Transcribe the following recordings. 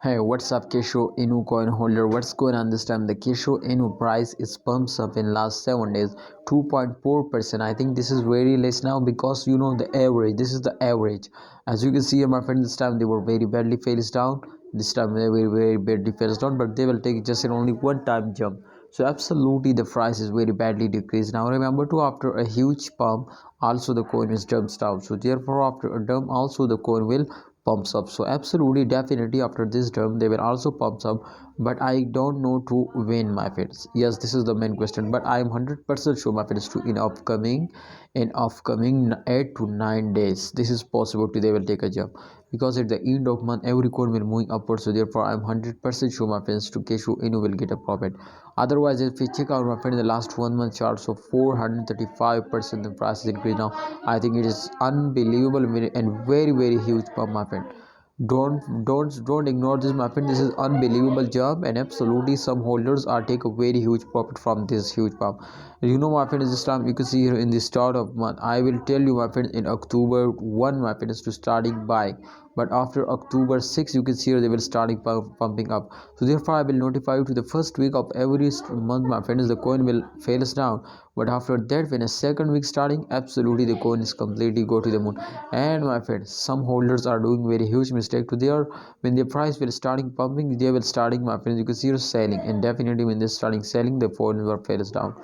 Hey, what's up, Kisho inu coin holder? What's going on this time? The Kisho inu price is pumps up in last 7 days, 2.4%. I think this is very less now because you know the average. This is the average. As you can see here, my friend, this time they were very badly face down. This time they were very badly face down, but they will take just an only one time jump. So absolutely the price is very badly decreased. Now remember to after a huge pump, also the coin is jumps down. So therefore after a dump, also the coin will pumps up. So absolutely definitely after this term they will also pumps up, but I don't know to when, my friends. Yes, this is the main question, but I am 100% sure, my friends, to in upcoming 8 to 9 days this is possible to they will take a jump, because at the end of month every coin will moving upwards. So therefore I'm 100% sure, my friends, to Kishu inu will get a profit. Otherwise, if we check out, my friend, in the last 1 month chart, so 435% the price is increased now. I think it is unbelievable and very huge pump, my friend. Don't ignore this, my friend. This is unbelievable job, and absolutely some holders are take a very huge profit from this huge pump. You know, my friend, this time you can see here in the start of month, I will tell you, my friend, in October 1, my friend, is to starting buying, but after October 6 you can see here they will starting pumping up. So therefore I will notify you to the first week of every month, my friends, the coin will fail us down, but after that when a second week starting, absolutely the coin is completely go to the moon. And my friends, some holders are doing very huge mistake to their, when their price will starting pumping, they will starting, my friends, you can see here selling, and definitely when they starting selling, the coin will fail us down.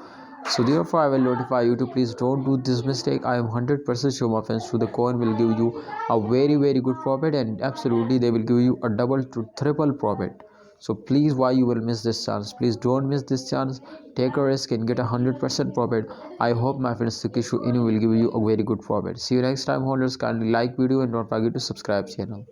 So therefore I will notify you to please don't do this mistake. I am 100% sure, my friends, so the coin will give you a very good profit, and absolutely they will give you a double to triple profit. So please, why you will miss this chance? Please don't miss this chance. Take a risk and get 100% profit. I hope, my friends, Kishu inu will give you a very good profit. See you next time, holders. Kindly like video and don't forget to subscribe channel.